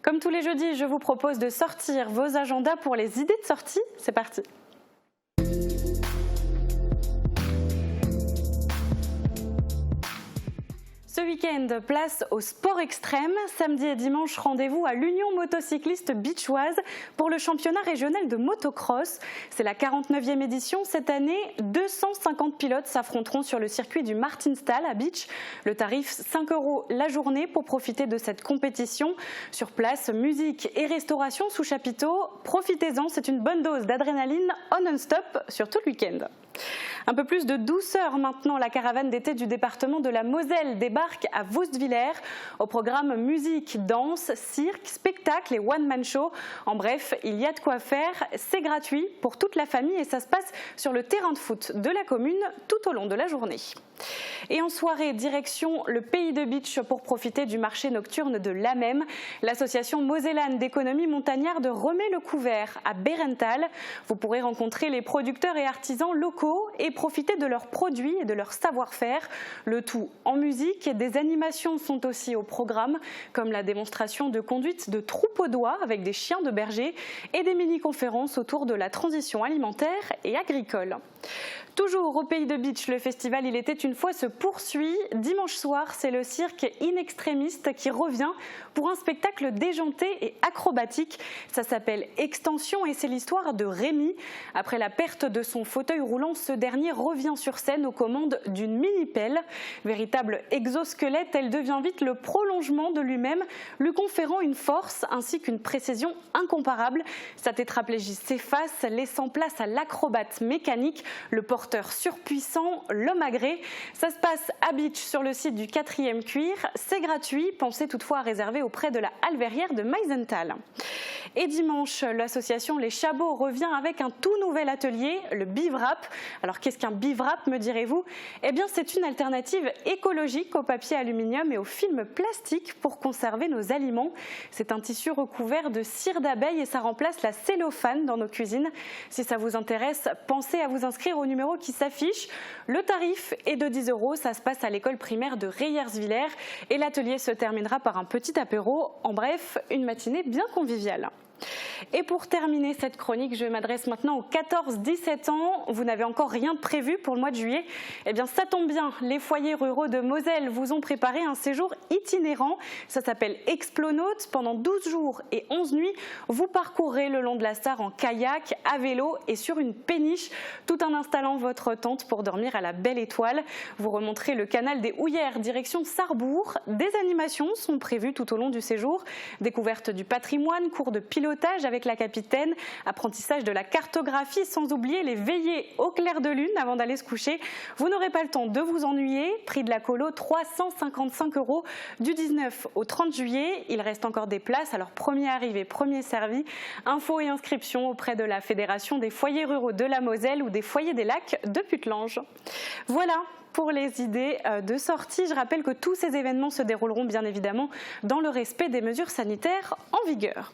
Comme tous les jeudis, je vous propose de sortir vos agendas pour les idées de sortie. C'est parti! Ce week-end, place au sport extrême. Samedi et dimanche, rendez-vous à l'Union motocycliste bichoise pour le championnat régional de motocross. C'est la 49e édition. Cette année, 250 pilotes s'affronteront sur le circuit du Martinstal à Bitche. Le tarif, 5 € la journée pour profiter de cette compétition. Sur place, musique et restauration sous chapiteau. Profitez-en, c'est une bonne dose d'adrénaline en non-stop sur tout le week-end. Un peu plus de douceur maintenant, la caravane d'été du département de la Moselle débarque à Woustviller. Au programme musique, danse, cirque, spectacle et one-man show. En bref, il y a de quoi faire. C'est gratuit pour toute la famille et ça se passe sur le terrain de foot de la commune tout au long de la journée. Et en soirée, direction le Pays de Bitche pour profiter du marché nocturne de l'AMEM. L'association mosellane d'économie montagnarde remet le couvert à Bérental. Vous pourrez rencontrer les producteurs et artisans locaux et profiter de leurs produits et de leur savoir-faire. Le tout en musique. Des animations sont aussi au programme, comme la démonstration de conduite de troupeaux d'oies avec des chiens de berger et des mini-conférences autour de la transition alimentaire et agricole. Toujours au Pays de Bitche, le festival Il était une fois se poursuit. Dimanche soir, c'est le cirque In Extremis qui revient pour un spectacle déjanté et acrobatique. Ça s'appelle Extension et c'est l'histoire de Rémi. Après la perte de son fauteuil roulant, ce dernier revient sur scène aux commandes d'une mini-pelle. Véritable exosquelette, elle devient vite le prolongement de lui-même, lui conférant une force ainsi qu'une précision incomparable. Sa tétraplégie s'efface, laissant place à l'acrobate mécanique, le porteur surpuissant, l'homme à gré. Ça se passe à Bitche sur le site du 4e cuir. C'est gratuit, pensez toutefois à réserver auprès de la halle verrière de Meisenthal. Et dimanche, l'association Les Chabots revient avec un tout nouvel atelier, le Bivwrap. Alors qu'est-ce qu'un Bivwrap, me direz-vous? Eh bien c'est une alternative écologique au papier aluminium et au film plastique pour conserver nos aliments. C'est un tissu recouvert de cire d'abeille et ça remplace la cellophane dans nos cuisines. Si ça vous intéresse, pensez à vous inscrire au numéro qui s'affiche. Le tarif est de 10 €, ça se passe à l'école primaire de Reyerswiller et l'atelier se terminera par un petit apéro. En bref, une matinée bien conviviale. Et pour terminer cette chronique, je m'adresse maintenant aux 14-17 ans. Vous n'avez encore rien de prévu pour le mois de juillet? Eh bien ça tombe bien, les foyers ruraux de Moselle vous ont préparé un séjour itinérant. Ça s'appelle Explonautes. Pendant 12 jours et 11 nuits, vous parcourrez le long de la Sarre en kayak, à vélo et sur une péniche, tout en installant votre tente pour dormir à la belle étoile. Vous remonterez le canal des Houillères, direction Sarrebourg. Des animations sont prévues tout au long du séjour. Découverte du patrimoine, cours de pilotage avec la capitaine, apprentissage de la cartographie, sans oublier les veillées au clair de lune avant d'aller se coucher. Vous n'aurez pas le temps de vous ennuyer. Prix de la colo, 355 € du 19 au 30 juillet. Il reste encore des places, alors premier arrivé, premier servi. Infos et inscriptions auprès de la Fédération des foyers ruraux de la Moselle ou des foyers des lacs de Putelange. Voilà pour les idées de sortie. Je rappelle que tous ces événements se dérouleront bien évidemment dans le respect des mesures sanitaires en vigueur.